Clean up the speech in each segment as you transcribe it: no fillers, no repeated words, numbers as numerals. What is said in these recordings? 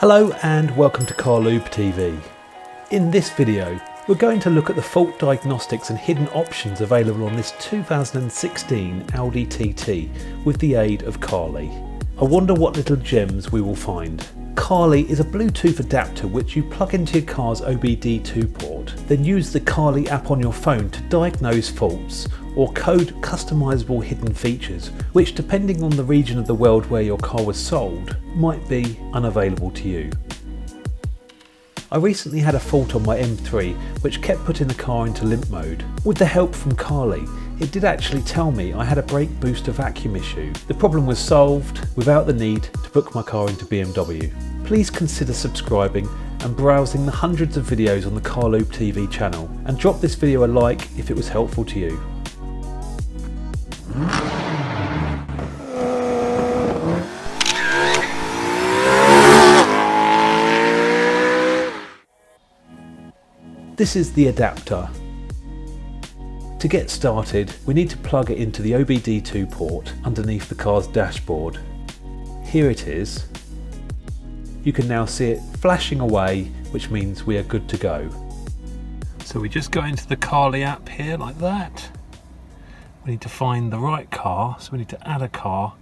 Hello and welcome to Car Lube TV. In this video we're going to look at the fault diagnostics and hidden options available on this 2016 Audi TT with the aid of Carly. I wonder what little gems we will find. Carly is a Bluetooth adapter which you plug into your car's OBD2 port, then use the Carly app on your phone to diagnose faults or code customizable hidden features which, depending on the region of the world where your car was sold, might be unavailable to you. I recently had a fault on my M3 which kept putting the car into limp mode. With the help from Carly, it did actually tell me I had a brake booster vacuum issue. The problem was solved without the need to book my car into BMW. Please consider subscribing and browsing the hundreds of videos on the Car Lube TV channel, and drop this video a like if it was helpful to you. This is the adapter. To get started, we need to plug it into the OBD2 port underneath the car's dashboard. Here it is. You can now see it flashing away, which means we are good to go. So we just go into the Carly app here like that. We need to find the right car, so we need to add a car.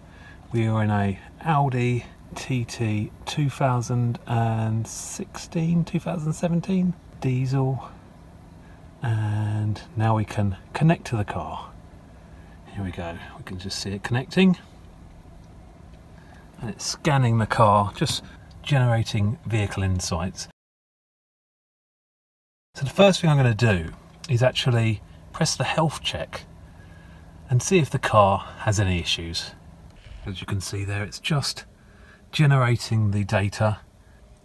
We are in a Audi TT 2017 diesel, and now we can connect to the car. Here we go, we can just see it connecting and it's scanning the car, just generating vehicle insights. So the first thing I'm going to do is actually press the health check and see if the car has any issues. As you can see there, it's just generating the data.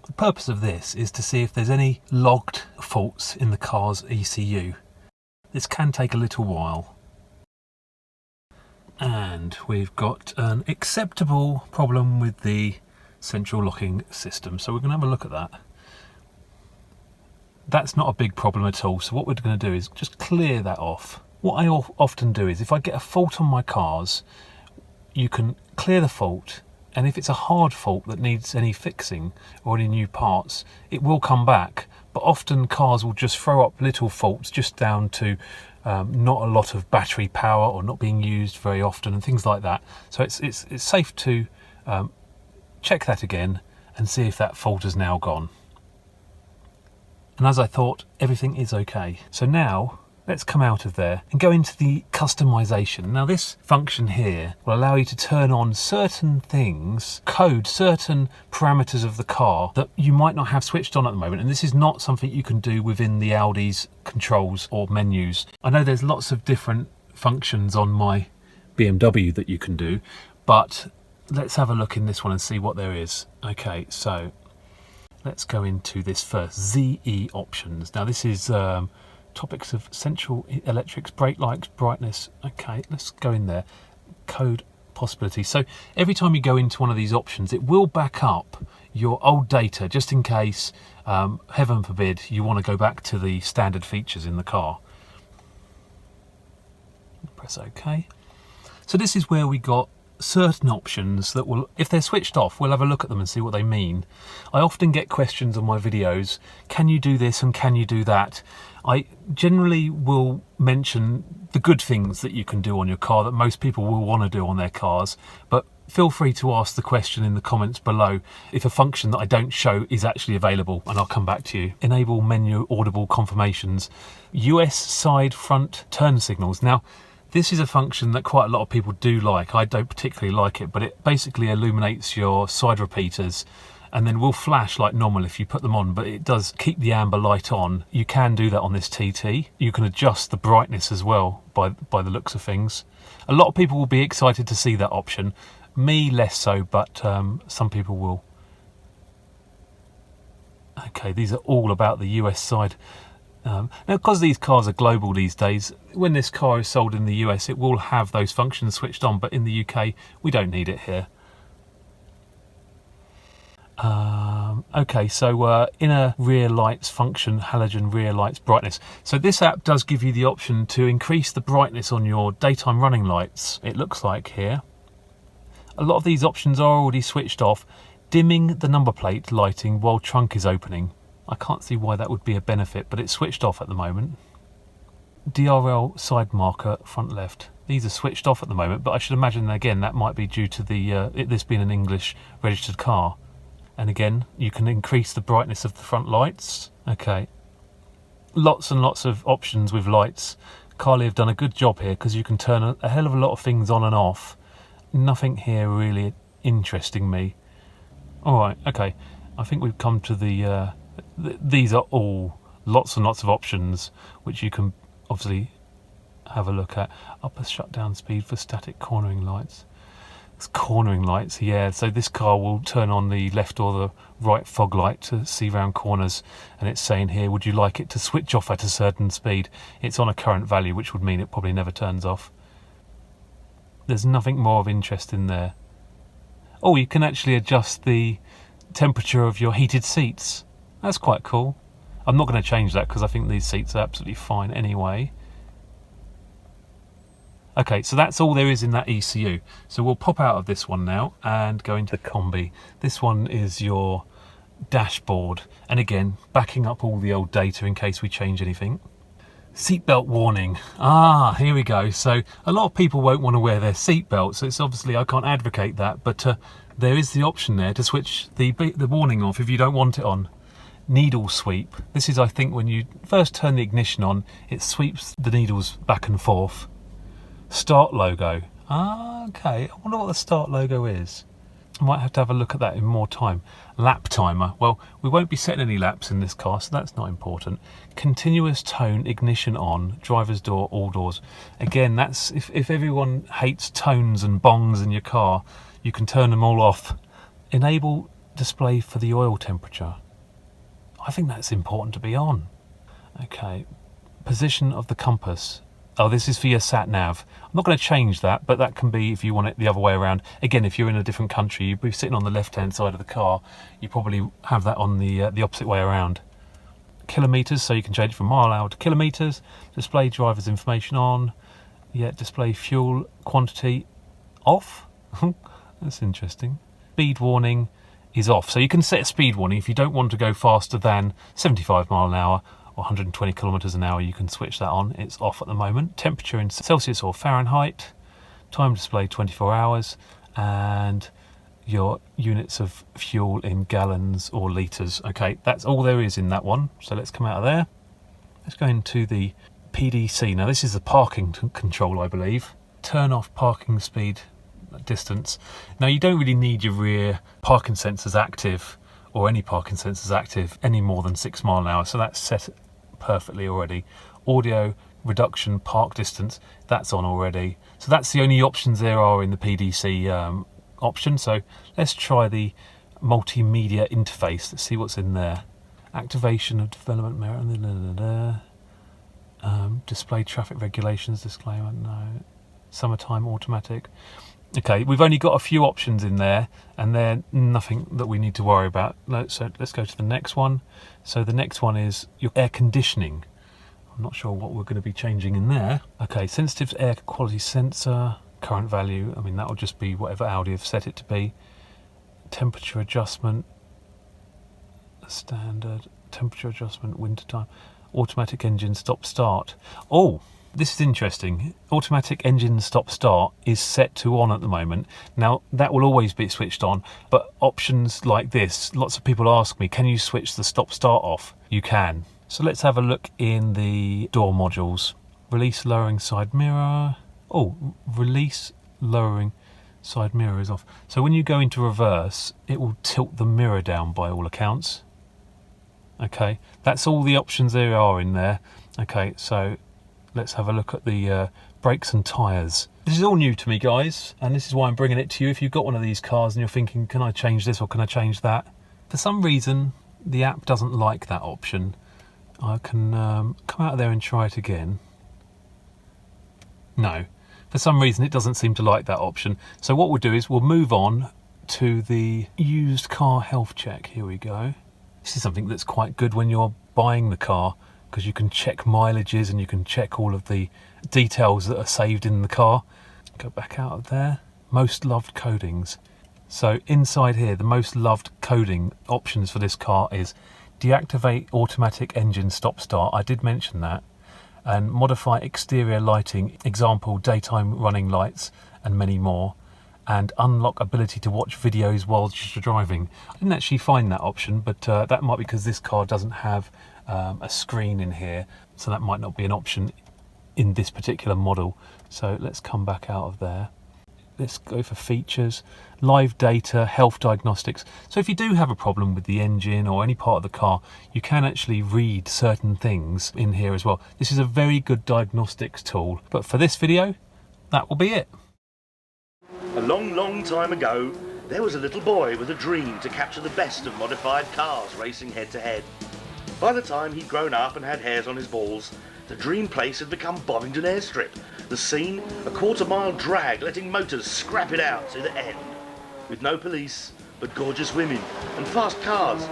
The purpose of this is to see if there's any logged faults in the car's ECU. This can take a little while. And we've got an acceptable problem with the central locking system, so we're going to have a look at that. That's not a big problem at all, so what we're going to do is just clear that off. What I often do is, if I get a fault on my cars, you can clear the fault, and if it's a hard fault that needs any fixing or any new parts, it will come back. But often cars will just throw up little faults just down to not a lot of battery power or not being used very often and things like that. So it's safe to check that again and see if that fault is now gone. And as I thought, everything is okay. So now let's come out of there and go into the customization. Now this function here will allow you to turn on certain things, code certain parameters of the car that you might not have switched on at the moment. And this is not something you can do within the Audi's controls or menus. I know there's lots of different functions on my BMW that you can do, but let's have a look in this one and see what there is. Okay, so let's go into this first, ZE options. Now this is topics of central electrics, brake lights, brightness. Okay, let's go in there. Code possibility. So every time you go into one of these options, it will back up your old data just in case, heaven forbid, you want to go back to the standard features in the car. Press OK. So this is where we got certain options that will, if they're switched off, we'll have a look at them and see what they mean. I often get questions on my videos, can you do this and can you do that? I generally will mention the good things that you can do on your car that most people will want to do on their cars, but feel free to ask the question in the comments below if a function that I don't show is actually available, and I'll come back to you. Enable menu audible confirmations, US side front turn signals. Now this is a function that quite a lot of people do like. I don't particularly like it, but it basically illuminates your side repeaters and then will flash like normal if you put them on, but it does keep the amber light on. You can do that on this TT. You can adjust the brightness as well by the looks of things. A lot of people will be excited to see that option. Me less so, but some people will. Okay, these are all about the US side. Now, because these cars are global these days, when this car is sold in the US, it will have those functions switched on, but in the UK, we don't need it here. Okay, so inner rear lights function, halogen rear lights brightness. So this app does give you the option to increase the brightness on your daytime running lights, it looks like here. A lot of these options are already switched off. Dimming the number plate lighting while trunk is opening. I can't see why that would be a benefit, but it's switched off at the moment. DRL side marker front left. These are switched off at the moment, but I should imagine again that might be due to this being an English registered car. And again, you can increase the brightness of the front lights. Okay, lots and lots of options with lights. Carly have done a good job here because you can turn a hell of a lot of things on and off. Nothing here really interesting me. All right, okay, I think we've come to these are all lots and lots of options which you can obviously have a look at. Upper shutdown speed for static cornering lights. It's cornering lights, yeah, so this car will turn on the left or the right fog light to see round corners, and it's saying here, would you like it to switch off at a certain speed? It's on a current value, which would mean it probably never turns off. There's nothing more of interest in there. Oh, you can actually adjust the temperature of your heated seats. That's quite cool. I'm not going to change that because I think these seats are absolutely fine anyway. Okay, so that's all there is in that ECU. So we'll pop out of this one now and go into the combi. This one is your dashboard. And again, backing up all the old data in case we change anything. Seatbelt warning. Ah, here we go. So a lot of people won't want to wear their seatbelts. So it's obviously, I can't advocate that, but there is the option there to switch the warning off if you don't want it on. Needle sweep. This is, I think, when you first turn the ignition on, it sweeps the needles back and forth. Start logo. Ah, okay. I wonder what the start logo is. I might have to have a look at that in more time. Lap timer. Well, we won't be setting any laps in this car, so that's not important. Continuous tone, ignition on, driver's door, all doors. Again, that's if everyone hates tones and bongs in your car, you can turn them all off. Enable display for the oil temperature. I think that's important to be on. Okay. Position of the compass. Oh, this is for your sat nav. I'm not going to change that, but that can be if you want it the other way around. Again, if you're in a different country, you'd be sitting on the left-hand side of the car. You probably have that on the opposite way around. Kilometers, so you can change from mile an hour to kilometers. Display driver's information on. Yeah, display fuel quantity off. That's interesting. Speed warning is off. So you can set a speed warning if you don't want to go faster than 75 mile an hour. 120 kilometers an hour, you can switch that on. It's off at the moment. Temperature in Celsius or Fahrenheit. Time display 24 hours. And your units of fuel in gallons or litres. Okay, that's all there is in that one. So let's come out of there. Let's go into the PDC. Now this is the parking control, I believe. Turn off parking speed distance. Now you don't really need your rear parking sensors active, or any parking sensors active, any more than 6 mile an hour. So that's set perfectly already. Audio reduction park distance, that's on already. So that's the only options there are in the PDC option. So let's try the multimedia interface. Let's see what's in there. Activation of development mirror. Display traffic regulations disclaimer. No. Summertime automatic. Okay, we've only got a few options in there, and they're nothing that we need to worry about. So let's go to the next one. So the next one is your air conditioning. I'm not sure what we're going to be changing in there. Okay, sensitive air quality sensor, current value. I mean, that will just be whatever Audi have set it to be. Temperature adjustment, standard. Temperature adjustment, winter time. Automatic engine stop start. Oh! This is interesting. Automatic engine stop start is set to on at the moment. Now that will always be switched on, but options like this, lots of people ask me, can you switch the stop start off? You can. So let's have a look in the door modules. Release lowering side mirror. Oh, release lowering side mirror is off. So when you go into reverse, it will tilt the mirror down by all accounts. Okay, that's all the options there are in there. Okay, so let's have a look at the brakes and tyres. This is all new to me, guys, and this is why I'm bringing it to you. If you've got one of these cars and you're thinking, can I change this or can I change that? For some reason, the app doesn't like that option. I can come out of there and try it again. No, for some reason it doesn't seem to like that option. So what we'll do is we'll move on to the used car health check. Here we go. This is something that's quite good when you're buying the car, because you can check mileages and you can check all of the details that are saved in the car. Go back out of there. Most loved codings. So inside here, the most loved coding options for this car is deactivate automatic engine stop start. I did mention that. And modify exterior lighting, example daytime running lights, and many more. And unlock ability to watch videos while you're driving. I didn't actually find that option, but that might be because this car doesn't have a screen in here, so that might not be an option in this particular model. So let's come back out of there. Let's go for features, live data, health diagnostics. So if you do have a problem with the engine or any part of the car, you can actually read certain things in here as well. This is a very good diagnostics tool. But for this video, that will be it. A long, long time ago, there was a little boy with a dream to capture the best of modified cars racing head to head. By the time he'd grown up and had hairs on his balls, the dream place had become Bovington Airstrip. The scene, a quarter-mile drag letting motors scrap it out to the end. With no police, but gorgeous women and fast cars